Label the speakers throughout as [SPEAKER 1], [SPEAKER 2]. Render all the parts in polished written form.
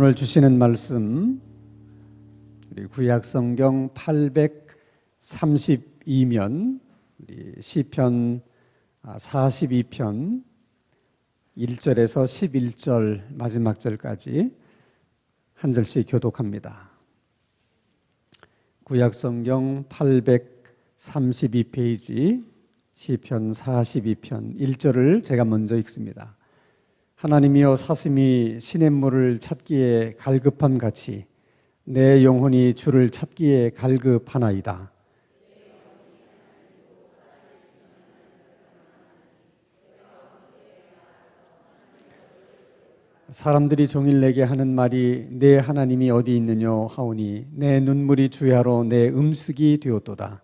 [SPEAKER 1] 오늘 주시는 말씀 우리 구약성경 832면 시편 42편 1절에서 11절 마지막 절까지 한 절씩 교독합니다. 구약성경 832페이지 시편 42편 1절을 제가 먼저 읽습니다. 하나님이여, 사슴이 시냇물을 찾기에 갈급함 같이 내 영혼이 주를 찾기에 갈급하나이다. 사람들이 종일 내게 하는 말이 내 하나님이 어디 있느냐 하오니 내 눈물이 주야로 내 음식이 되었도다.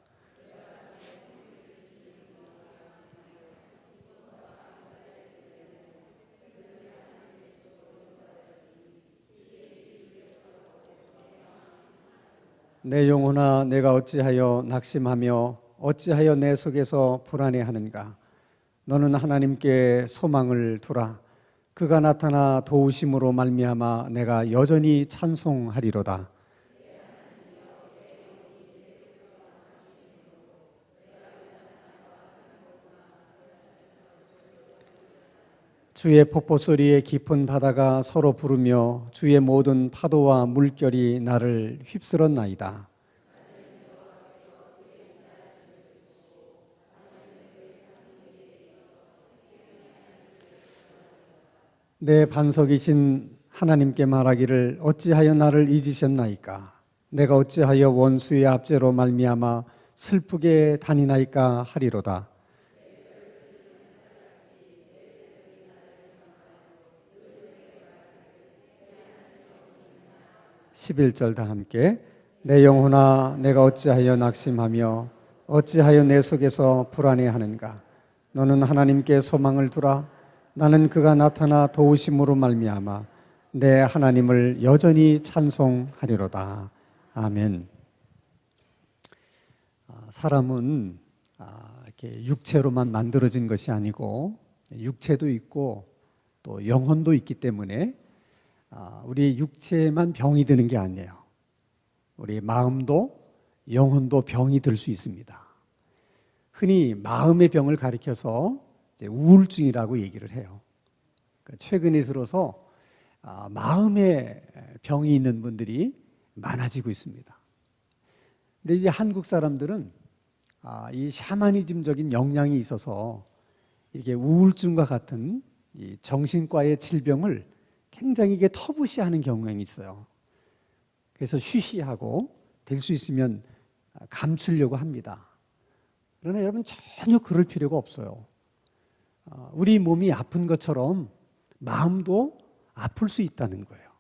[SPEAKER 1] 내 영혼아, 내가 어찌하여 낙심하며 어찌하여 내 속에서 불안해하는가. 너는 하나님께 소망을 두라. 그가 나타나 도우심으로 말미암아 내가 여전히 찬송하리로다. 주의 폭포 소리에 깊은 바다가 서로 부르며 주의 모든 파도와 물결이 나를 휩쓸었나이다. 내 반석이신 하나님께 말하기를 어찌하여 나를 잊으셨나이까. 내가 어찌하여 원수의 압제로 말미암아 슬프게 다니나이까 하리로다. 11절 다 함께. 내 영혼아, 내가 어찌하여 낙심하며 어찌하여 내 속에서 불안해하는가. 너는 하나님께 소망을 두라. 나는 그가 나타나 도우심으로 말미암아 내 하나님을 여전히 찬송하리로다. 아멘. 사람은 이렇게 육체로만 만들어진 것이 아니고 육체도 있고 또 영혼도 있기 때문에 우리 육체만 병이 드는 게 아니에요. 우리 마음도 영혼도 병이 들 수 있습니다. 흔히 마음의 병을 가리켜서 우울증이라고 얘기를 해요. 최근에 들어서 마음의 병이 있는 분들이 많아지고 있습니다. 근데 이제 한국 사람들은 이 샤머니즘적인 영향이 있어서 이게 우울증과 같은 이 정신과의 질병을 굉장히 이게 터부시하는 경향이 있어요. 그래서 쉬쉬하고 될 수 있으면 감추려고 합니다. 그러나 여러분, 전혀 그럴 필요가 없어요. 우리 몸이 아픈 것처럼 마음도 아플 수 있다는 거예요.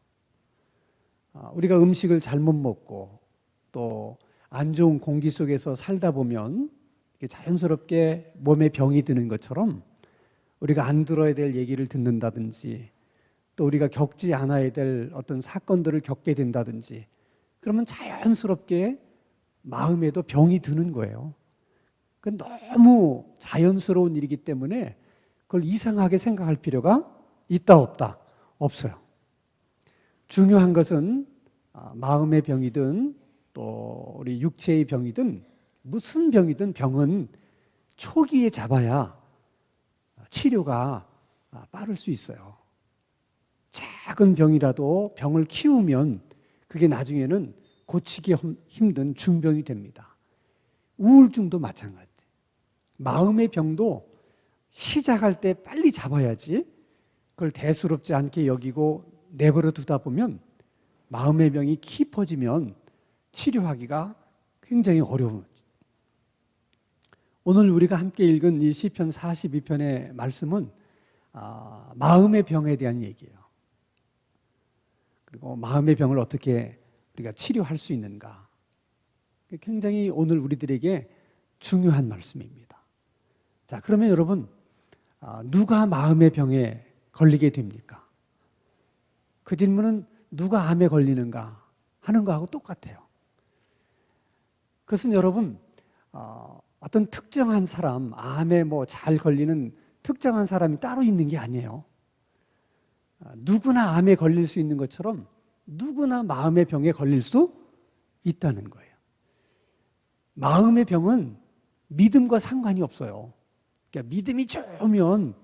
[SPEAKER 1] 우리가 음식을 잘못 먹고 또 안 좋은 공기 속에서 살다 보면 자연스럽게 몸에 병이 드는 것처럼 우리가 안 들어야 될 얘기를 듣는다든지 또 우리가 겪지 않아야 될 어떤 사건들을 겪게 된다든지 그러면 자연스럽게 마음에도 병이 드는 거예요. 그건 너무 자연스러운 일이기 때문에 그걸 이상하게 생각할 필요가 있다 없다? 없어요. 중요한 것은 마음의 병이든 또 우리 육체의 병이든 무슨 병이든 병은 초기에 잡아야 치료가 빠를 수 있어요. 작은 병이라도 병을 키우면 그게 나중에는 고치기 힘든 중병이 됩니다. 우울증도 마찬가지. 마음의 병도 시작할 때 빨리 잡아야지 그걸 대수롭지 않게 여기고 내버려 두다 보면 마음의 병이 깊어지면 치료하기가 굉장히 어려운. 오늘 우리가 함께 읽은 이 시편 42편의 말씀은 마음의 병에 대한 얘기예요. 그리고 마음의 병을 어떻게 우리가 치료할 수 있는가. 굉장히 오늘 우리들에게 중요한 말씀입니다. 자, 그러면 여러분, 누가 마음의 병에 걸리게 됩니까? 그 질문은 누가 암에 걸리는가 하는 거하고 똑같아요. 그것은 여러분, 어떤 특정한 사람, 암에 잘 걸리는 특정한 사람이 따로 있는 게 아니에요. 누구나 암에 걸릴 수 있는 것처럼 누구나 마음의 병에 걸릴 수 있다는 거예요. 마음의 병은 믿음과 상관이 없어요. 그러니까 믿음이 좋으면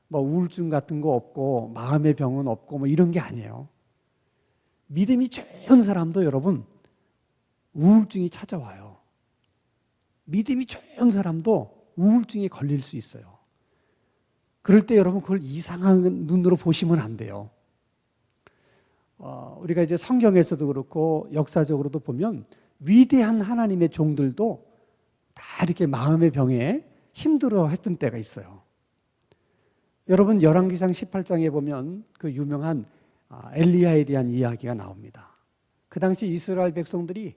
[SPEAKER 1] 뭐 우울증 같은 거 없고 마음의 병은 없고 뭐 이런 게 아니에요. 믿음이 좋은 사람도 여러분 우울증이 찾아와요. 믿음이 좋은 사람도 우울증에 걸릴 수 있어요. 그럴 때 여러분 그걸 이상한 눈으로 보시면 안 돼요. 우리가 이제 성경에서도 그렇고 역사적으로도 보면 위대한 하나님의 종들도 다 이렇게 마음의 병에 힘들어 했던 때가 있어요. 여러분 열왕기상 18장에 보면 그 유명한 엘리야에 대한 이야기가 나옵니다. 그 당시 이스라엘 백성들이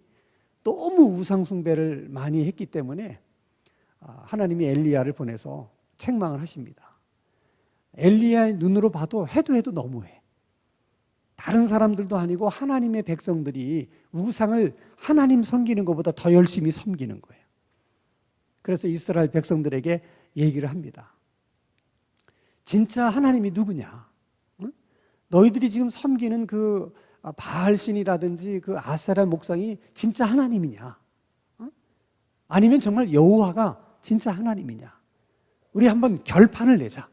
[SPEAKER 1] 너무 우상 숭배를 많이 했기 때문에 하나님이 엘리야를 보내서 책망을 하십니다. 엘리야의 눈으로 봐도 해도 너무해. 다른 사람들도 아니고 하나님의 백성들이 우상을 하나님 섬기는 것보다 더 열심히 섬기는 거예요. 그래서 이스라엘 백성들에게 얘기를 합니다. 진짜 하나님이 누구냐? 응? 너희들이 지금 섬기는 그 바알신이라든지 그 아세라 목상이 진짜 하나님이냐? 응? 아니면 정말 여호와가 진짜 하나님이냐? 우리 한번 결판을 내자.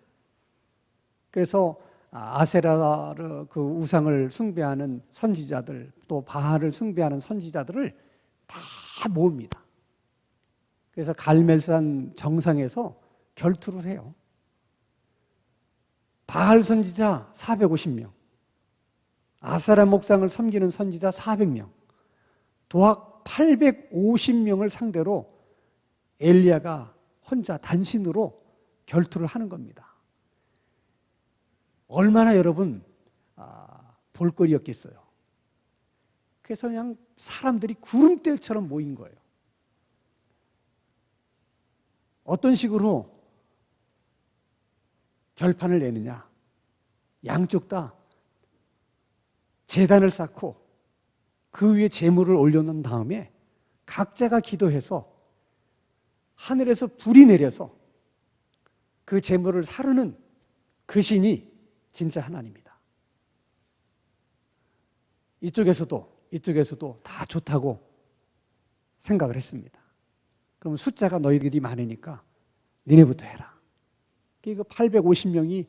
[SPEAKER 1] 그래서 아세라 그 우상을 숭배하는 선지자들 또 바알을 숭배하는 선지자들을 다 모읍니다. 그래서 갈멜산 정상에서 결투를 해요. 바알 선지자 450명, 아세라 목상을 섬기는 선지자 400명, 도학 850명을 상대로 엘리야가 혼자 단신으로 결투를 하는 겁니다. 얼마나 여러분 볼거리였겠어요. 그래서 그냥 사람들이 구름대처럼 모인 거예요. 어떤 식으로 결판을 내느냐? 양쪽 다 제단을 쌓고 그 위에 제물을 올려놓은 다음에 각자가 기도해서 하늘에서 불이 내려서 그 제물을 사르는 그 신이 진짜 하나님이다. 이쪽에서도 다 좋다고 생각을 했습니다. 그럼 숫자가 너희들이 많으니까 니네부터 해라. 그 850명이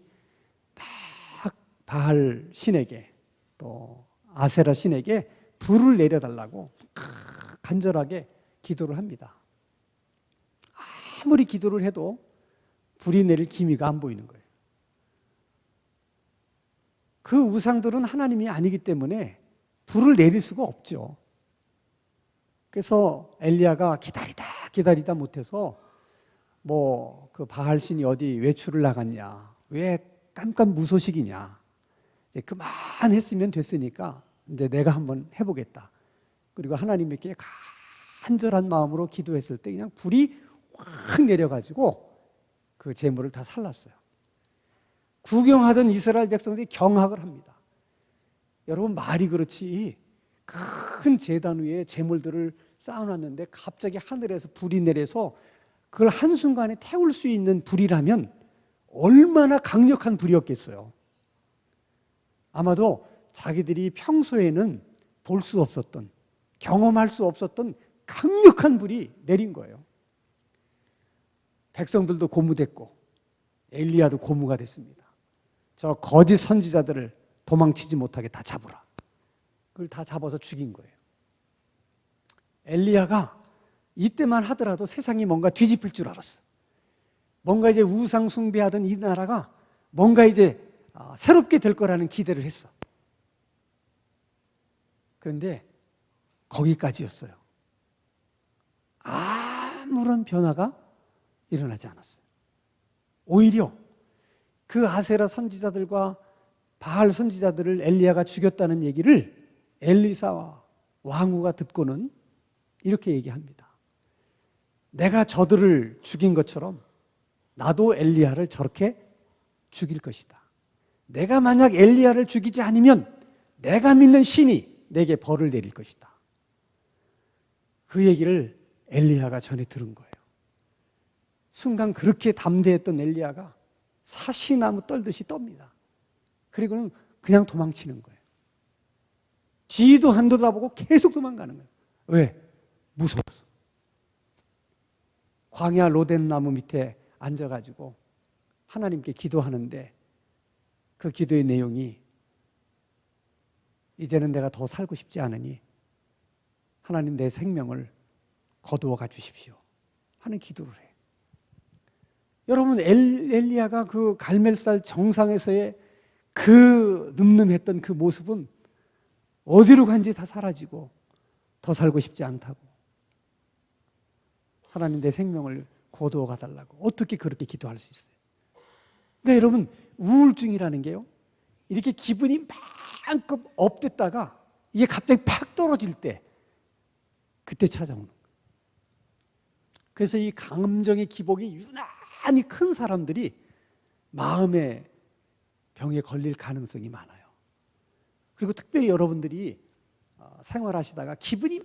[SPEAKER 1] 막 바알 신에게 또 아세라 신에게 불을 내려달라고 간절하게 기도를 합니다. 아무리 기도를 해도 불이 내릴 기미가 안 보이는 거예요. 그 우상들은 하나님이 아니기 때문에 불을 내릴 수가 없죠. 그래서 엘리야가 기다리다 못해서 뭐 그 바알 신이 어디 외출을 나갔냐, 왜 깜깜무소식이냐, 이제 그만했으면 됐으니까 이제 내가 한번 해보겠다. 그리고 하나님께 간절한 마음으로 기도했을 때 그냥 불이 확 내려가지고 그 제물을 다 살랐어요. 구경하던 이스라엘 백성들이 경악을 합니다. 여러분 말이 그렇지 큰 제단 위에 제물들을 쌓아놨는데 갑자기 하늘에서 불이 내려서 그걸 한순간에 태울 수 있는 불이라면 얼마나 강력한 불이었겠어요. 아마도 자기들이 평소에는 볼 수 없었던, 경험할 수 없었던 강력한 불이 내린 거예요. 백성들도 고무됐고 엘리야도 고무가 됐습니다. 저 거짓 선지자들을 도망치지 못하게 다 잡으라. 그걸 다 잡아서 죽인 거예요. 엘리야가 이때만 하더라도 세상이 뭔가 뒤집힐 줄 알았어. 뭔가 이제 우상 숭배하던 이 나라가 뭔가 이제 새롭게 될 거라는 기대를 했어. 그런데 거기까지였어요. 아무런 변화가 일어나지 않았어요. 오히려 그 아세라 선지자들과 바알 선지자들을 엘리야가 죽였다는 얘기를 엘리사와 왕후가 듣고는 이렇게 얘기합니다. 내가 저들을 죽인 것처럼 나도 엘리야를 저렇게 죽일 것이다. 내가 만약 엘리야를 죽이지 않으면 내가 믿는 신이 내게 벌을 내릴 것이다. 그 얘기를 엘리야가 전에 들은 거예요. 순간 그렇게 담대했던 엘리야가 사시나무 떨듯이 떱니다. 그리고는 그냥 도망치는 거예요. 뒤도 안 돌아보고 계속 도망가는 거예요. 왜? 무서워서. 광야 로덴 나무 밑에 앉아가지고 하나님께 기도하는데 그 기도의 내용이 이제는 내가 더 살고 싶지 않으니 하나님 내 생명을 거두어가 주십시오 하는 기도를 해요. 여러분, 엘리야가 그 갈멜살 정상에서의 그 늠름했던 그 모습은 어디로 간지 다 사라지고 더 살고 싶지 않다고, 하나님 내 생명을 거두어 가달라고, 어떻게 그렇게 기도할 수 있어요? 그러니까 여러분, 우울증이라는 게요, 이렇게 기분이 만큼 업됐다가 이게 갑자기 팍 떨어질 때, 그때 찾아오는 거예요. 그래서 이 감정의 기복이 유난히 큰 사람들이 마음의 병에 걸릴 가능성이 많아요. 그리고 특별히 여러분들이 생활하시다가 기분이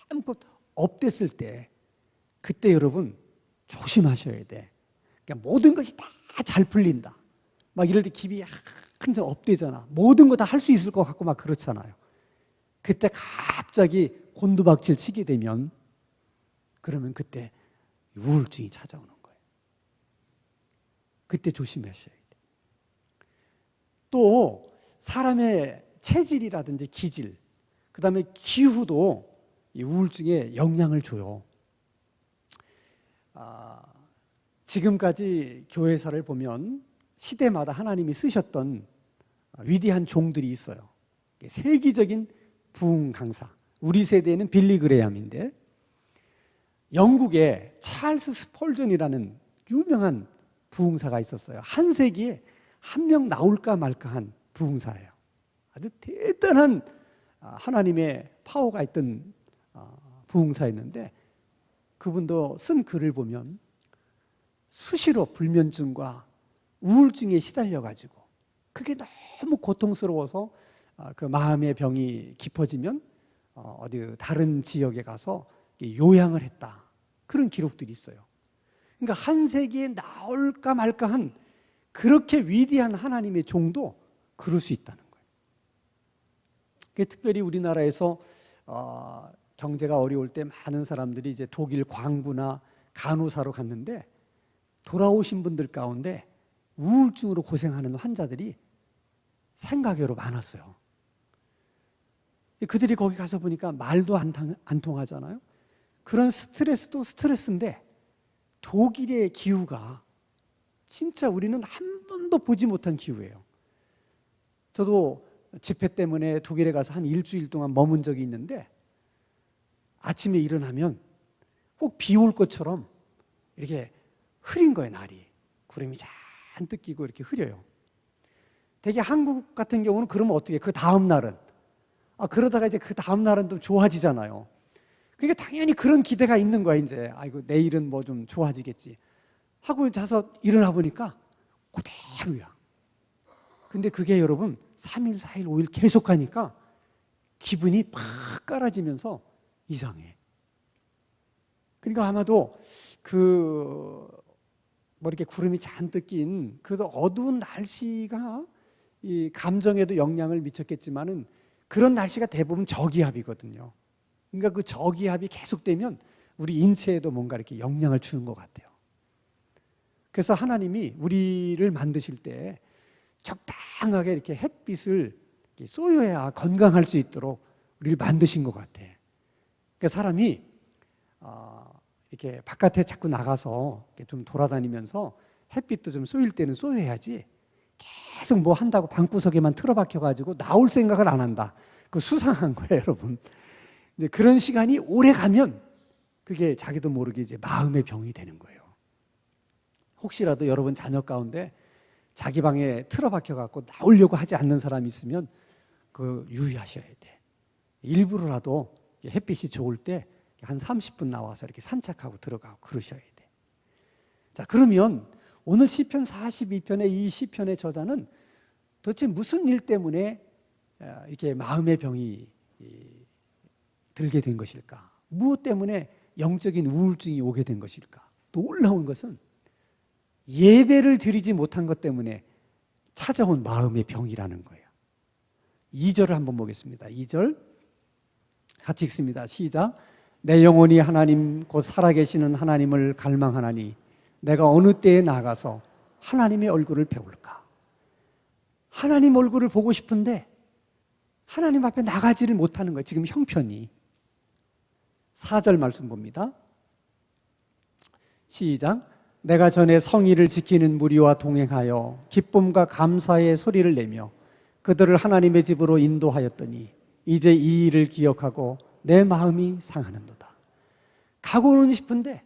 [SPEAKER 1] 마음껏 업됐을 때, 그때 여러분 조심하셔야 돼. 그러니까 모든 것이 다 잘 풀린다, 막 이럴 때 기분이 한참 업되잖아. 모든 거 다 할 수 있을 것 같고 막 그렇잖아요. 그때 갑자기 곤두박질 치게 되면, 그러면 그때 우울증이 찾아오는 거예요. 그때 조심하셔야 돼요. 또 사람의 체질이라든지 기질, 그 다음에 기후도 이 우울증에 영향을 줘요. 지금까지 교회사를 보면 시대마다 하나님이 쓰셨던 위대한 종들이 있어요. 세계적인 부흥 강사, 우리 세대에는 빌리 그레이엄인데, 영국에 찰스 스펄전이라는 유명한 부흥사가 있었어요. 한 세기에 한 명 나올까 말까한 부흥사예요. 아주 대단한 하나님의 파워가 있던 부흥사였는데, 그분도 쓴 글을 보면 수시로 불면증과 우울증에 시달려가지고 그게 너무 고통스러워서 그 마음의 병이 깊어지면 어디 다른 지역에 가서 요양을 했다, 그런 기록들이 있어요. 그러니까 한 세기에 나올까 말까한 그렇게 위대한 하나님의 종도 그럴 수 있다는 거예요. 특별히 우리나라에서 경제가 어려울 때 많은 사람들이 이제 독일 광부나 간호사로 갔는데, 돌아오신 분들 가운데 우울증으로 고생하는 환자들이 생각외로 많았어요. 그들이 거기 가서 보니까 말도 안 통하잖아요. 그런 스트레스도 스트레스인데, 독일의 기후가 진짜 우리는 한 번도 보지 못한 기후예요. 저도 집회 때문에 독일에 가서 한 일주일 동안 머문 적이 있는데, 아침에 일어나면 꼭 비 올 것처럼 이렇게 흐린 거예요. 날이 구름이 잔뜩 끼고 이렇게 흐려요. 되게 한국 같은 경우는 그러면 어떻게, 그 다음 날은 그러다가 이제 그 다음 날은 좀 좋아지잖아요. 그러니까 당연히 그런 기대가 있는 거야. 이제 아이고 내일은 뭐 좀 좋아지겠지 하고 자서 일어나 보니까 그대로야. 근데 그게 여러분 3일, 4일, 5일 계속 가니까 기분이 팍 깔아지면서 이상해. 그러니까 아마도 뭐 이렇게 구름이 잔뜩 낀 그 어두운 날씨가 이 감정에도 영향을 미쳤겠지만은, 그런 날씨가 대부분 저기압이거든요. 그러니까 그 저기압이 계속되면 우리 인체에도 뭔가 이렇게 영향을 주는 것 같아요. 그래서 하나님이 우리를 만드실 때 적당하게 이렇게 햇빛을 쏘여야 건강할 수 있도록 우리를 만드신 것 같아. 그러니까 사람이 이렇게 바깥에 자꾸 나가서 좀 돌아다니면서 햇빛도 좀 쏘일 때는 쏘여야지, 계속 뭐 한다고 방구석에만 틀어박혀가지고 나올 생각을 안 한다. 그거 수상한 거예요, 여러분. 이제 그런 시간이 오래 가면 그게 자기도 모르게 이제 마음의 병이 되는 거예요. 혹시라도 여러분 자녀 가운데 자기 방에 틀어박혀갖고 나오려고 하지 않는 사람이 있으면 그 유의하셔야 돼. 일부러라도 햇빛이 좋을 때 한 30분 나와서 이렇게 산책하고 들어가고 그러셔야 돼. 자, 그러면 오늘 시편 42편의 이 시편의 저자는 도대체 무슨 일 때문에 이렇게 마음의 병이 들게 된 것일까? 무엇 때문에 영적인 우울증이 오게 된 것일까? 놀라운 것은 예배를 드리지 못한 것 때문에 찾아온 마음의 병이라는 거예요. 2절을 한번 보겠습니다. 2절 같이 읽습니다. 시작. 내 영혼이 하나님 곧 살아계시는 하나님을 갈망하나니 내가 어느 때에 나가서 하나님의 얼굴을 배울까? 하나님 얼굴을 보고 싶은데 하나님 앞에 나가지를 못하는 거예요. 지금 형편이. 4절 말씀 봅니다. 시작. 내가 전에 성의를 지키는 무리와 동행하여 기쁨과 감사의 소리를 내며 그들을 하나님의 집으로 인도하였더니 이제 이 일을 기억하고 내 마음이 상하는도다. 가고는 싶은데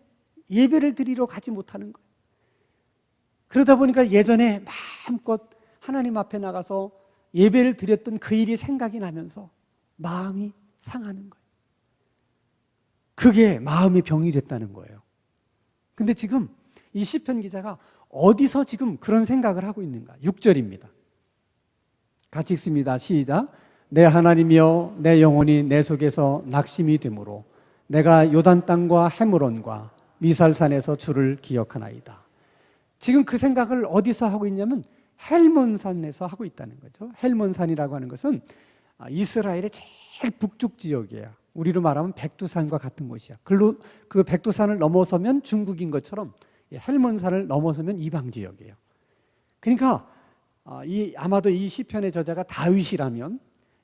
[SPEAKER 1] 예배를 드리러 가지 못하는 거예요. 그러다 보니까 예전에 마음껏 하나님 앞에 나가서 예배를 드렸던 그 일이 생각이 나면서 마음이 상하는 거예요. 그게 마음의 병이 됐다는 거예요. 근데 지금 이 시편 기자가 어디서 지금 그런 생각을 하고 있는가? 6절입니다. 같이 읽습니다. 시작. 내 하나님이여 내 영혼이 내 속에서 낙심이 되므로 내가 요단 땅과 헤므론과 미살산에서 주를 기억하나이다. 지금 그 생각을 어디서 하고 있냐면 헬몬산에서 하고 있다는 거죠. 헬몬산이라고 하는 것은 이스라엘의 제일 북쪽 지역이에요. 우리로 말하면 백두산과 같은 곳이야. 그 백두산을 넘어서면 중국인 것처럼 헬몬산을 넘어서면 이방 지역이에요. 그러니까 아마도 이 시편의 저자가 다윗이라면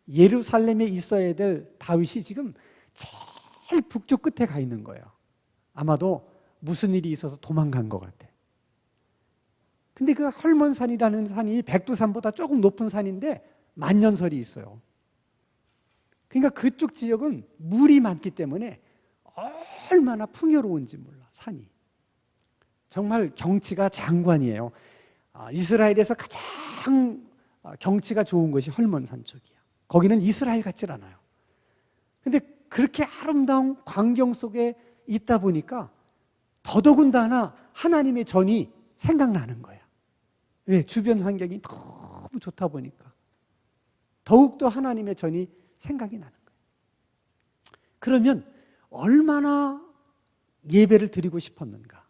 [SPEAKER 1] 예루살렘에 있어야 될 다윗이 지금 제일 북쪽 끝에 가 있는 거예요. 아마도 무슨 일이 있어서 도망간 것 같아. 근데 그 헐몬산이라는 산이 백두산보다 조금 높은 산인데 만년설이 있어요. 그러니까 그쪽 지역은 물이 많기 때문에 얼마나 풍요로운지 몰라, 산이. 정말 경치가 장관이에요. 이스라엘에서 가장 경치가 좋은 곳이 헐몬산 쪽이야. 거기는 이스라엘 같질 않아요. 근데 그렇게 아름다운 광경 속에 있다 보니까 더더군다나 하나님의 전이 생각나는 거야. 왜? 주변 환경이 너무 좋다 보니까 더욱더 하나님의 전이 생각이 나는 거예요. 그러면 얼마나 예배를 드리고 싶었는가?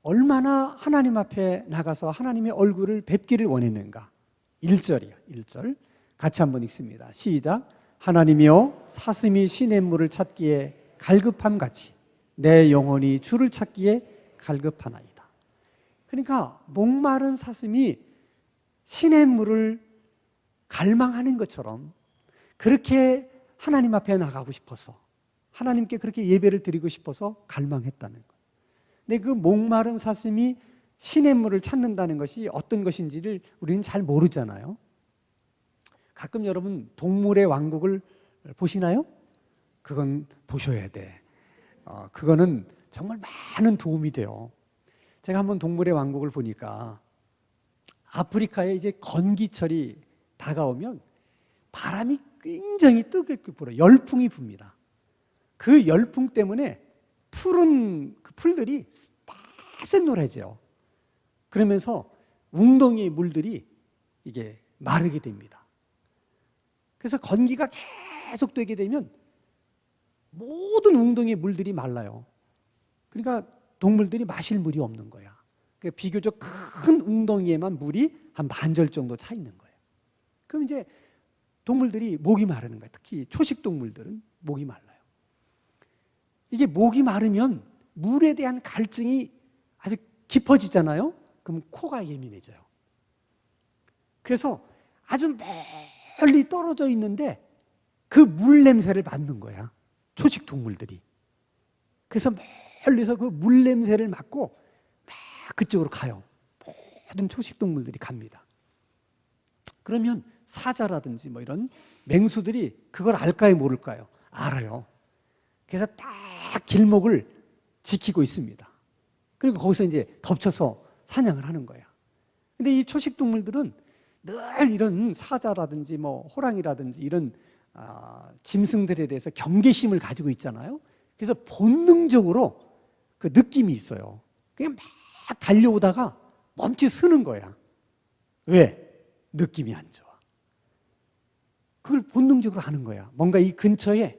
[SPEAKER 1] 얼마나 하나님 앞에 나가서 하나님의 얼굴을 뵙기를 원했는가? 1절이야. 1절 같이 한번 읽습니다. 시작. 하나님이여 사슴이 시냇물을 찾기에 갈급함같이 내 영혼이 주를 찾기에 갈급하나이다. 그러니까 목마른 사슴이 시냇물을 갈망하는 것처럼 그렇게 하나님 앞에 나가고 싶어서 하나님께 그렇게 예배를 드리고 싶어서 갈망했다는 거예요. 근데 그 목마른 사슴이 시냇물을 찾는다는 것이 어떤 것인지를 우리는 잘 모르잖아요. 가끔 여러분 동물의 왕국을 보시나요? 그건 보셔야 돼. 그거는 정말 많은 도움이 돼요. 제가 한번 동물의 왕국을 보니까 아프리카에 이제 건기철이 다가오면 바람이 굉장히 뜨겁게 불어요. 열풍이 붑니다. 그 열풍 때문에 푸른 그 풀들이 새노래져요. 그러면서 웅덩이의 물들이 이게 마르게 됩니다. 그래서 건기가 계속 되게 되면 모든 웅덩이의 물들이 말라요. 그러니까 동물들이 마실 물이 없는 거야. 그러니까 비교적 큰 웅덩이에만 물이 한 만절 정도 차 있는 거예요. 그럼 이제 동물들이 목이 마르는 거예요. 특히 초식 동물들은 목이 말라요. 이게 목이 마르면 물에 대한 갈증이 아주 깊어지잖아요. 그럼 코가 예민해져요. 그래서 아주 멀리 떨어져 있는데 그 물 냄새를 맡는 거야. 초식 동물들이. 그래서 멀리서 그 물 냄새를 맡고 막 그쪽으로 가요. 모든 초식 동물들이 갑니다. 그러면 사자라든지 뭐 이런 맹수들이 그걸 알까요, 모를까요? 알아요. 그래서 딱 길목을 지키고 있습니다. 그리고 거기서 이제 덮쳐서 사냥을 하는 거야. 근데 이 초식 동물들은 늘 이런 사자라든지 뭐 호랑이라든지 이런 짐승들에 대해서 경계심을 가지고 있잖아요. 그래서 본능적으로 그 느낌이 있어요. 그냥 막 달려오다가 멈칫 서는 거야. 왜? 느낌이 안 좋아. 그걸 본능적으로 하는 거야. 뭔가 이 근처에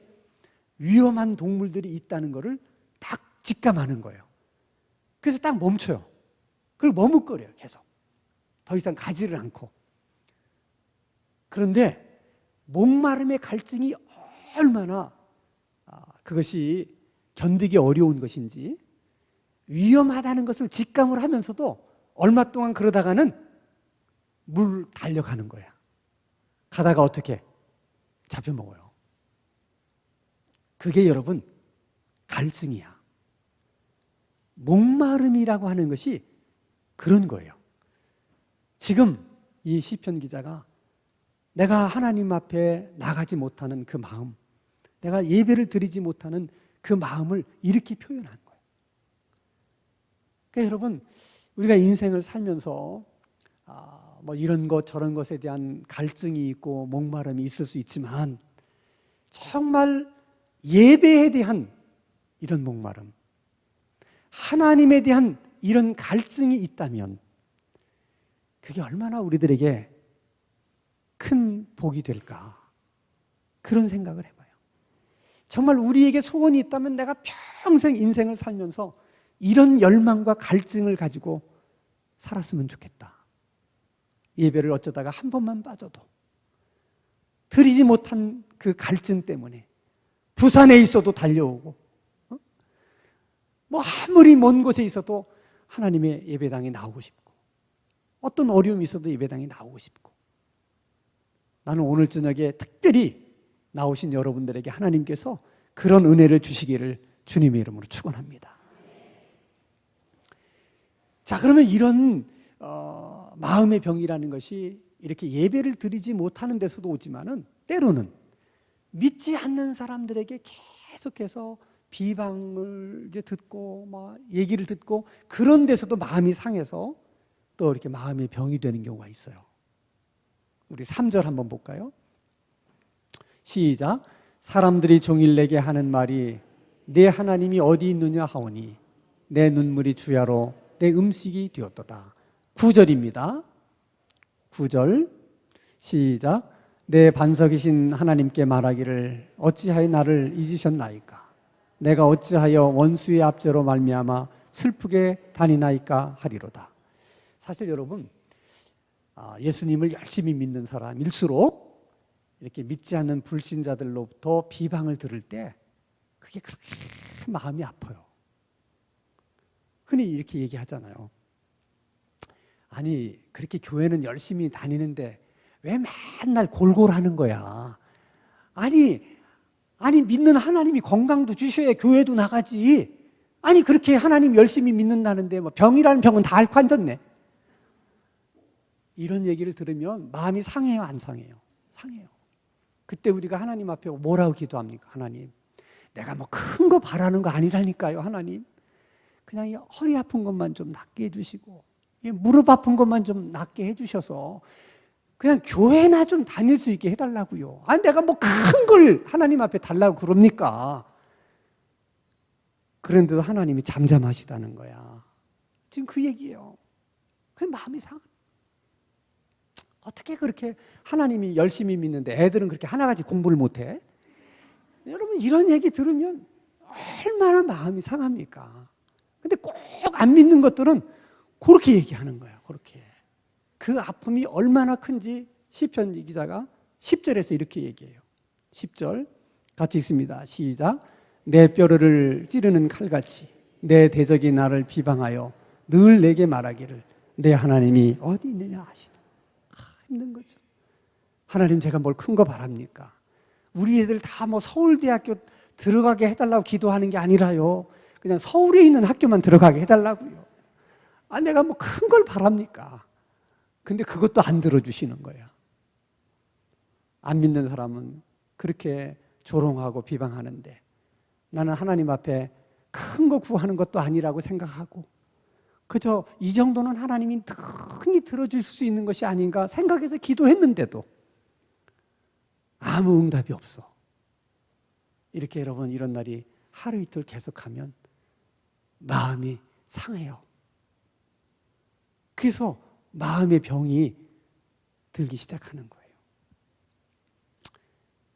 [SPEAKER 1] 위험한 동물들이 있다는 거를 딱 직감하는 거예요. 그래서 딱 멈춰요. 그걸 머뭇거려요. 계속. 더 이상 가지를 않고. 그런데 목마름의 갈증이 얼마나 그것이 견디기 어려운 것인지, 위험하다는 것을 직감을 하면서도 얼마 동안 그러다가는 물 달려가는 거야. 가다가 어떻게 잡혀 먹어요. 그게 여러분 갈증이야. 목마름이라고 하는 것이 그런 거예요. 지금 이 시편 기자가 내가 하나님 앞에 나가지 못하는 그 마음, 내가 예배를 드리지 못하는 그 마음을 이렇게 표현한 거예요. 그러니까 여러분, 우리가 인생을 살면서 뭐 이런 것 저런 것에 대한 갈증이 있고 목마름이 있을 수 있지만, 정말 예배에 대한 이런 목마름, 하나님에 대한 이런 갈증이 있다면 그게 얼마나 우리들에게 큰 복이 될까, 그런 생각을 해봐요. 정말 우리에게 소원이 있다면 내가 평생 인생을 살면서 이런 열망과 갈증을 가지고 살았으면 좋겠다. 예배를 어쩌다가 한 번만 빠져도 드리지 못한 그 갈증 때문에 부산에 있어도 달려오고, 뭐 아무리 먼 곳에 있어도 하나님의 예배당에 나오고 싶고, 어떤 어려움이 있어도 예배당에 나오고 싶고, 나는 오늘 저녁에 특별히 나오신 여러분들에게 하나님께서 그런 은혜를 주시기를 주님의 이름으로 축원합니다. 자, 그러면 이런 마음의 병이라는 것이 이렇게 예배를 드리지 못하는 데서도 오지만은, 때로는 믿지 않는 사람들에게 계속해서 비방을 이제 듣고 막 얘기를 듣고, 그런 데서도 마음이 상해서 또 이렇게 마음의 병이 되는 경우가 있어요. 우리 3절 한번 볼까요? 시작. 사람들이 종일 내게 하는 말이 내 하나님이 어디 있느냐 하오니 내 눈물이 주야로 내 음식이 되었도다. 9절입니다. 9절 시작. 내 반석이신 하나님께 말하기를 어찌하여 나를 잊으셨나이까? 내가 어찌하여 원수의 압제로 말미암아 슬프게 다니나이까 하리로다. 사실 여러분, 예수님을 열심히 믿는 사람일수록 이렇게 믿지 않는 불신자들로부터 비방을 들을 때 그게 그렇게 마음이 아파요. 흔히 이렇게 얘기하잖아요. 아니, 그렇게 교회는 열심히 다니는데 왜 맨날 골골하는 거야? 아니 믿는 하나님이 건강도 주셔야 교회도 나가지. 아니 그렇게 하나님 열심히 믿는다는데 뭐 병이라는 병은 다 앓고 앉았네. 이런 얘기를 들으면 마음이 상해요, 안 상해요? 상해요. 그때 우리가 하나님 앞에 뭐라고 기도합니까? 하나님, 내가 뭐 큰 거 바라는 거 아니라니까요. 하나님, 그냥 이 허리 아픈 것만 좀 낫게 해주시고, 무릎 아픈 것만 좀 낫게 해주셔서 그냥 교회나 좀 다닐 수 있게 해달라고요. 아니 내가 뭐 큰 걸 하나님 앞에 달라고 그럽니까? 그런데도 하나님이 잠잠하시다는 거야. 지금 그 얘기예요. 그 마음이 상해. 어떻게 그렇게 하나님이 열심히 믿는데 애들은 그렇게 하나같이 공부를 못해? 여러분, 이런 얘기 들으면 얼마나 마음이 상합니까? 근데 꼭 안 믿는 것들은 그렇게 얘기하는 거야. 그렇게. 그 아픔이 얼마나 큰지 시편 기자가 10절에서 이렇게 얘기해요. 10절 같이 읽습니다. 시작. 내 뼈를 찌르는 칼같이 내 대적이 나를 비방하여 늘 내게 말하기를 내 하나님이 어디 있느냐 하시다. 힘든 거죠. 하나님, 제가 뭘 큰 거 바랍니까? 우리 애들 다 뭐 서울대학교 들어가게 해달라고 기도하는 게 아니라요, 그냥 서울에 있는 학교만 들어가게 해달라고요. 아, 내가 뭐 큰 걸 바랍니까? 근데 그것도 안 들어주시는 거야. 안 믿는 사람은 그렇게 조롱하고 비방하는데, 나는 하나님 앞에 큰 거 구하는 것도 아니라고 생각하고 그저 이 정도는 하나님이 능히 들어줄 수 있는 것이 아닌가 생각해서 기도했는데도 아무 응답이 없어. 이렇게 여러분, 이런 날이 하루 이틀 계속하면 마음이 상해요. 그래서 마음의 병이 들기 시작하는 거예요.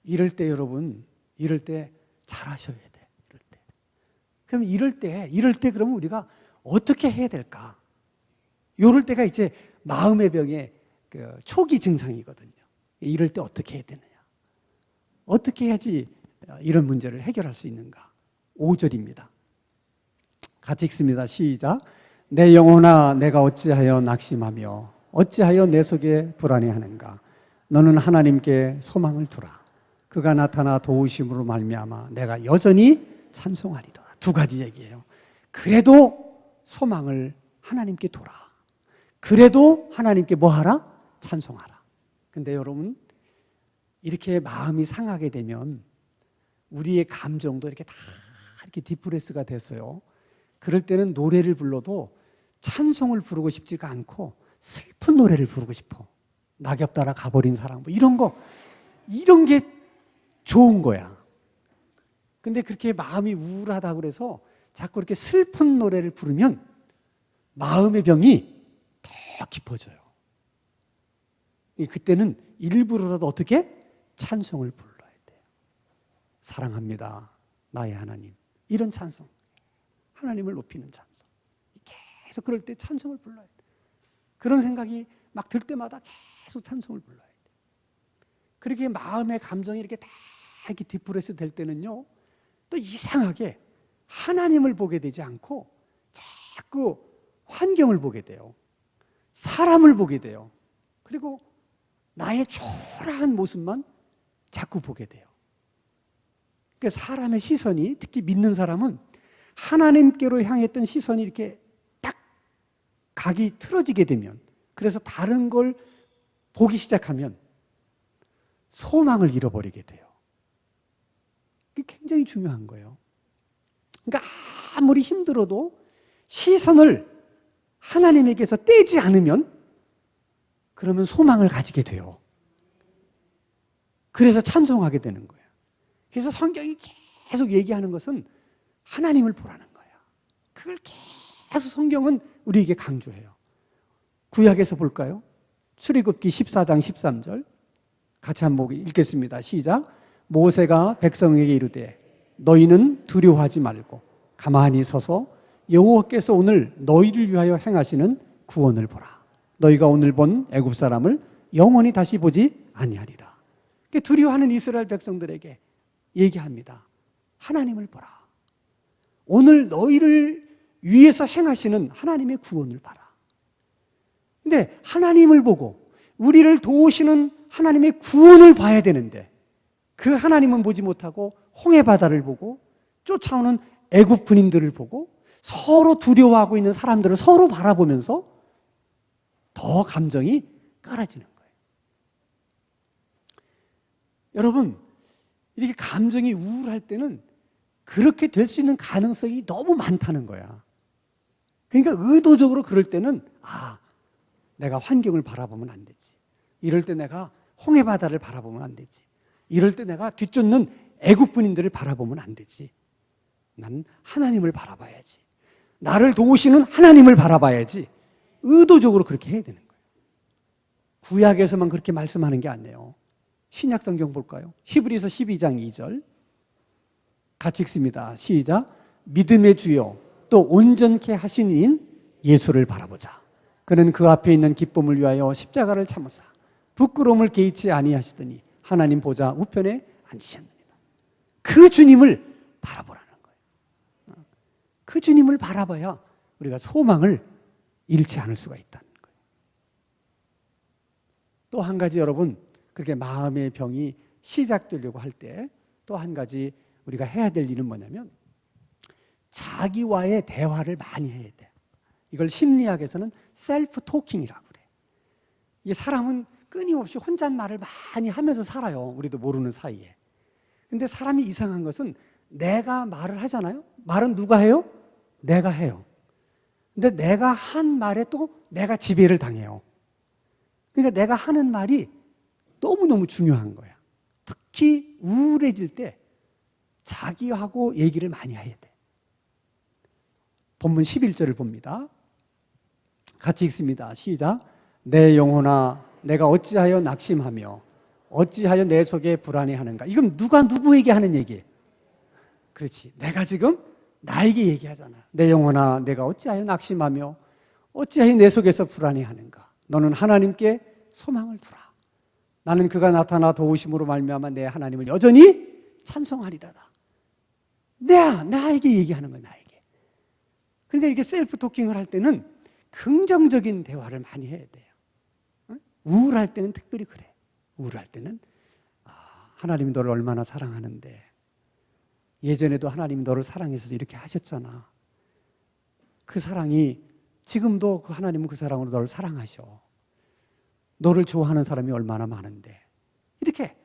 [SPEAKER 1] 이럴 때 여러분, 이럴 때 잘하셔야 돼. 그럼 이럴 때 그러면 우리가 어떻게 해야 될까? 이럴 때가 이제 마음의 병의 그 초기 증상이거든요. 이럴 때 어떻게 해야 되느냐? 어떻게 해야지 이런 문제를 해결할 수 있는가? 5절입니다. 같이 읽습니다. 시작. 내 영혼아 내가 어찌하여 낙심하며 어찌하여 내 속에 불안해하는가? 너는 하나님께 소망을 두라. 그가 나타나 도우심으로 말미암아 내가 여전히 찬송하리라. 두 가지 얘기예요. 그래도 소망을 하나님께 두라. 그래도 하나님께 뭐 하라? 찬송하라. 근데 여러분, 이렇게 마음이 상하게 되면 우리의 감정도 이렇게 다 이렇게 디프레스가 됐어요. 그럴 때는 노래를 불러도 찬송을 부르고 싶지가 않고 슬픈 노래를 부르고 싶어. 낙엽 따라 가버린 사랑, 뭐 이런 게 좋은 거야. 근데 그렇게 마음이 우울하다고 그래서 자꾸 이렇게 슬픈 노래를 부르면 마음의 병이 더 깊어져요. 그때는 일부러라도 어떻게? 찬송을 불러야 돼요. 사랑합니다, 나의 하나님. 이런 찬송. 하나님을 높이는 찬송. 계속 그럴 때 찬송을 불러야 돼요. 그런 생각이 막 들 때마다 계속 찬송을 불러야 돼요. 그렇게 마음의 감정이 이렇게 다 이렇게 디프레스 될 때는요, 또 이상하게 하나님을 보게 되지 않고 자꾸 환경을 보게 돼요. 사람을 보게 돼요. 그리고 나의 초라한 모습만 자꾸 보게 돼요. 그러니까 사람의 시선이, 특히 믿는 사람은 하나님께로 향했던 시선이 이렇게 딱 각이 틀어지게 되면, 그래서 다른 걸 보기 시작하면 소망을 잃어버리게 돼요. 이게 굉장히 중요한 거예요. 그러니까 아무리 힘들어도 시선을 하나님에게서 떼지 않으면 그러면 소망을 가지게 돼요. 그래서 찬송하게 되는 거예요. 그래서 성경이 계속 얘기하는 것은 하나님을 보라는 거예요. 그걸 계속 성경은 우리에게 강조해요. 구약에서 볼까요? 출애굽기 14장 13절 같이 한번 읽겠습니다. 시작. 모세가 백성에게 이르되 너희는 두려워하지 말고 가만히 서서 여호와께서 오늘 너희를 위하여 행하시는 구원을 보라. 너희가 오늘 본 애굽 사람을 영원히 다시 보지 아니하리라. 두려워하는 이스라엘 백성들에게 얘기합니다. 하나님을 보라. 오늘 너희를 위해서 행하시는 하나님의 구원을 봐라. 근데 하나님을 보고 우리를 도우시는 하나님의 구원을 봐야 되는데 그 하나님은 보지 못하고 홍해 바다를 보고 쫓아오는 애굽 군인들을 보고 서로 두려워하고 있는 사람들을 서로 바라보면서 더 감정이 깔아지는 거예요. 여러분, 이렇게 감정이 우울할 때는 그렇게 될 수 있는 가능성이 너무 많다는 거야. 그러니까 의도적으로 그럴 때는 내가 환경을 바라보면 안 되지. 이럴 때 내가 홍해 바다를 바라보면 안 되지. 이럴 때 내가 뒤쫓는 애굽 군인들을 바라보면 안 되지. 난 하나님을 바라봐야지. 나를 도우시는 하나님을 바라봐야지. 의도적으로 그렇게 해야 되는 거예요. 구약에서만 그렇게 말씀하는 게 아니에요. 신약 성경 볼까요? 히브리서 12장 2절 같이 읽습니다. 시작. 믿음의 주요 또 온전케 하신 이인 예수를 바라보자. 그는 그 앞에 있는 기쁨을 위하여 십자가를 참으사 부끄러움을 개의치 아니하시더니 하나님 보좌 우편에 앉으셨느니라. 그 주님을 바라보라는 거예요. 그 주님을 바라봐야 우리가 소망을 잃지 않을 수가 있다는 거예요. 또 한 가지 여러분, 그렇게 마음의 병이 시작되려고 할 때 또 한 가지 우리가 해야 될 일은 뭐냐면 자기와의 대화를 많이 해야 돼요. 이걸 심리학에서는 셀프 토킹이라고 그래요. 이 사람은 끊임없이 혼잣말을 많이 하면서 살아요. 우리도 모르는 사이에. 근데 사람이 이상한 것은 내가 말을 하잖아요. 말은 누가 해요? 내가 해요. 근데 내가 한 말에 또 내가 지배를 당해요. 그러니까 내가 하는 말이 너무너무 중요한 거야. 특히 우울해질 때 자기하고 얘기를 많이 해야 돼. 본문 11절을 봅니다. 같이 읽습니다. 시작. 내 영혼아 내가 어찌하여 낙심하며 어찌하여 내 속에 불안해하는가. 이건 누가 누구에게 하는 얘기예요? 그렇지. 내가 지금 나에게 얘기하잖아. 내 영혼아 내가 어찌하여 낙심하며 어찌하여 내 속에서 불안해하는가. 너는 하나님께 소망을 두라. 나는 그가 나타나 도우심으로 말미암아 내 하나님을 여전히 찬송하리라다. 나에게 얘기하는 거야, 나에게. 그러니까 이게 셀프 토킹을 할 때는 긍정적인 대화를 많이 해야 돼요. 우울할 때는 특별히 그래. 우울할 때는 하나님이 너를 얼마나 사랑하는데, 예전에도 하나님이 너를 사랑해서 이렇게 하셨잖아. 그 사랑이 지금도 그 하나님은 그 사랑으로 너를 사랑하셔. 너를 좋아하는 사람이 얼마나 많은데, 이렇게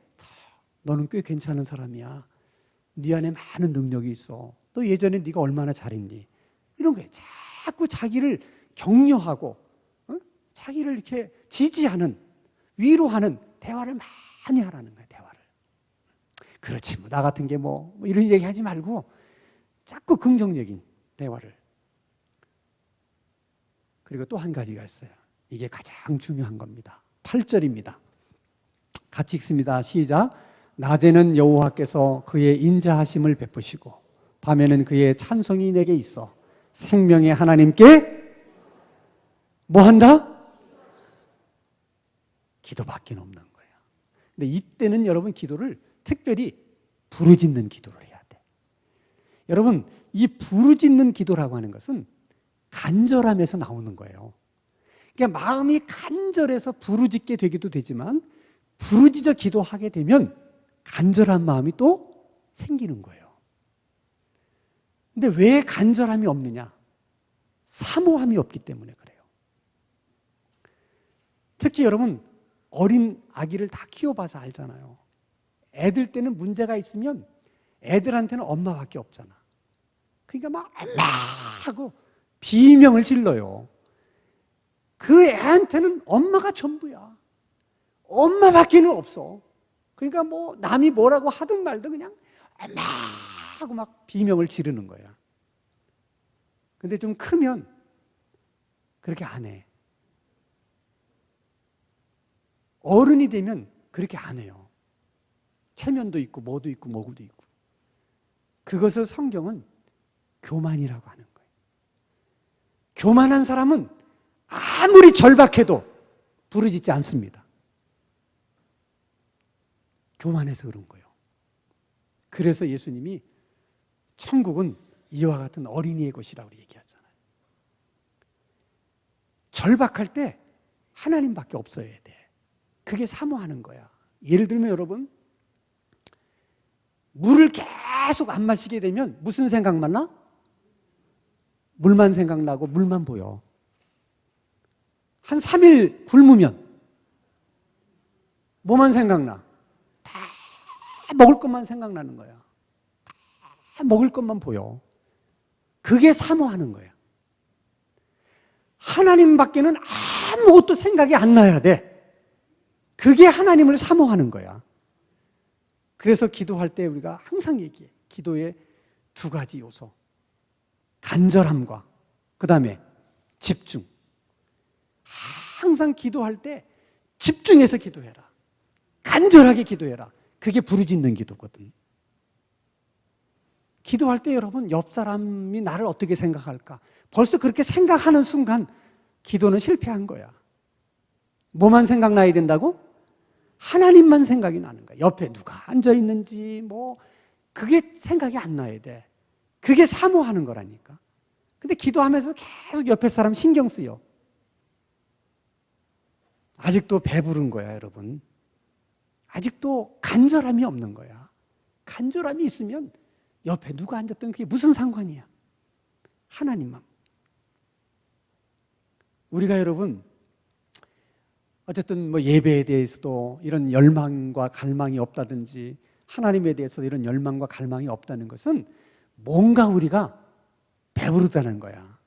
[SPEAKER 1] 너는 꽤 괜찮은 사람이야. 네 안에 많은 능력이 있어. 너 예전에 네가 얼마나 잘했니? 이런 거예요. 자꾸 자기를 격려하고 자기를 이렇게 지지하는, 위로하는 대화를 많이 하라는 거예요. 대화를. 그렇지 뭐 나 같은 게 뭐 이런 얘기 하지 말고 자꾸 긍정적인 대화를. 그리고 또 한 가지가 있어요. 이게 가장 중요한 겁니다. 8절입니다. 같이 읽습니다. 시작. 낮에는 여호와께서 그의 인자하심을 베푸시고 밤에는 그의 찬송이 내게 있어 생명의 하나님께 뭐 한다? 기도밖에 없는 거야. 근데 이때는 여러분 기도를 특별히 부르짖는 기도를 해야 돼. 여러분, 이 부르짖는 기도라고 하는 것은 간절함에서 나오는 거예요. 그러니까 마음이 간절해서 부르짖게 되기도 되지만 부르짖어 기도하게 되면 간절한 마음이 또 생기는 거예요. 근데 왜 간절함이 없느냐? 사모함이 없기 때문에 그래요. 특히 여러분, 어린 아기를 다 키워봐서 알잖아요. 애들 때는 문제가 있으면 애들한테는 엄마밖에 없잖아. 그러니까 막 엄마 하고 비명을 질러요. 그 애한테는 엄마가 전부야. 엄마밖에는 없어. 그러니까 뭐 남이 뭐라고 하든 말든 그냥 엄마 하고 막 비명을 지르는 거야. 근데 좀 크면 그렇게 안 해. 어른이 되면 그렇게 안 해요. 체면도 있고 뭐도 있고 뭐도 있고. 그것을 성경은 교만이라고 하는 거예요. 교만한 사람은 아무리 절박해도 부르짖지 않습니다. 교만해서 그런 거예요. 그래서 예수님이 천국은 이와 같은 어린이의 것이라고 얘기하잖아요. 절박할 때 하나님밖에 없어야 돼. 그게 사모하는 거야. 예를 들면 여러분, 물을 계속 안 마시게 되면 무슨 생각만 나? 물만 생각나고 물만 보여. 한 3일 굶으면 뭐만 생각나? 다 먹을 것만 생각나는 거야. 다 먹을 것만 보여. 그게 사모하는 거야. 하나님밖에는 아무것도 생각이 안 나야 돼. 그게 하나님을 사모하는 거야. 그래서 기도할 때 우리가 항상 얘기해. 기도의 두 가지 요소. 간절함과 그 다음에 집중. 항상 기도할 때 집중해서 기도해라. 간절하게 기도해라. 그게 부르짖는 기도거든. 기도할 때 여러분, 옆 사람이 나를 어떻게 생각할까? 벌써 그렇게 생각하는 순간 기도는 실패한 거야. 뭐만 생각나야 된다고? 하나님만 생각이 나는 거야. 옆에 누가 앉아 있는지 뭐 그게 생각이 안 나야 돼. 그게 사모하는 거라니까. 근데 기도하면서 계속 옆에 사람 신경 쓰여. 아직도 배부른 거야, 여러분. 아직도 간절함이 없는 거야. 간절함이 있으면 옆에 누가 앉았든 그게 무슨 상관이야. 하나님만. 우리가 여러분 어쨌든 뭐 예배에 대해서도 이런 열망과 갈망이 없다든지 하나님에 대해서 이런 열망과 갈망이 없다는 것은 뭔가 우리가 배부르다는 거야.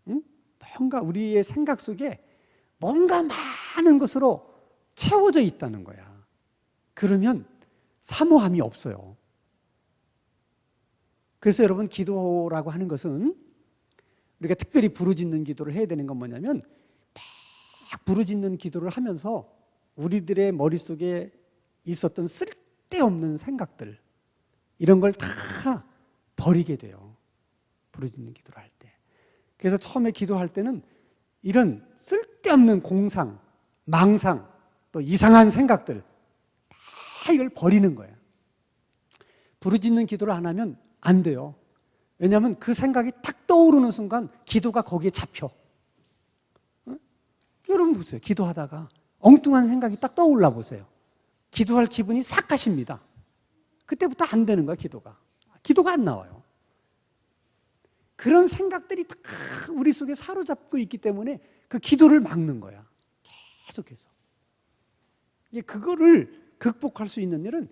[SPEAKER 1] 응? 뭔가 우리의 생각 속에 뭔가 많은 것으로 채워져 있다는 거야. 그러면 사모함이 없어요. 그래서 여러분, 기도라고 하는 것은 우리가 특별히 부르짖는 기도를 해야 되는 건 뭐냐면 막 부르짖는 기도를 하면서 우리들의 머릿속에 있었던 쓸데없는 생각들 이런 걸 다 버리게 돼요. 부르짖는 기도를 할 때. 그래서 처음에 기도할 때는 이런 쓸데없는 공상, 망상 또 이상한 생각들 다 이걸 버리는 거예요. 부르짖는 기도를 안 하면 안 돼요. 왜냐하면 그 생각이 탁 떠오르는 순간 기도가 거기에 잡혀. 여러분 보세요. 기도하다가 엉뚱한 생각이 딱 떠올라 보세요. 기도할 기분이 싹 가십니다. 그때부터 안 되는 거야, 기도가. 기도가 안 나와요. 그런 생각들이 다 우리 속에 사로잡고 있기 때문에 그 기도를 막는 거야. 계속해서. 그거를 극복할 수 있는 일은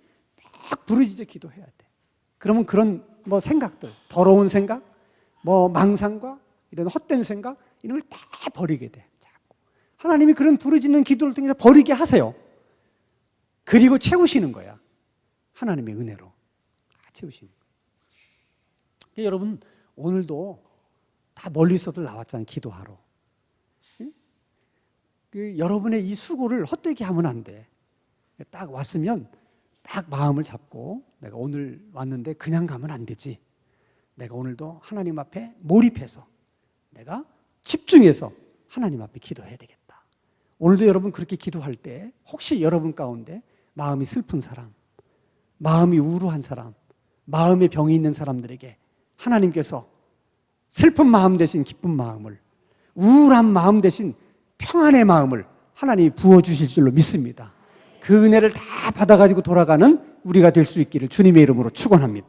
[SPEAKER 1] 딱 부르짖어 기도해야 돼. 그러면 그런 생각들, 더러운 생각, 망상과 이런 헛된 생각, 이런 걸 다 버리게 돼. 하나님이 그런 부르짖는 기도를 통해서 버리게 하세요. 그리고 채우시는 거야. 하나님의 은혜로 채우시는 거야. 여러분 오늘도 다 멀리서들 나왔잖아요. 기도하러. 여러분의 이 수고를 헛되게 하면 안 돼. 딱 왔으면 딱 마음을 잡고 내가 오늘 왔는데 그냥 가면 안 되지. 내가 오늘도 하나님 앞에 몰입해서 내가 집중해서 하나님 앞에 기도해야 되겠다. 오늘도 여러분 그렇게 기도할 때 혹시 여러분 가운데 마음이 슬픈 사람, 마음이 우울한 사람, 마음에 병이 있는 사람들에게 하나님께서 슬픈 마음 대신 기쁜 마음을, 우울한 마음 대신 평안의 마음을 하나님이 부어주실 줄로 믿습니다. 그 은혜를 다 받아가지고 돌아가는 우리가 될 수 있기를 주님의 이름으로 축원합니다.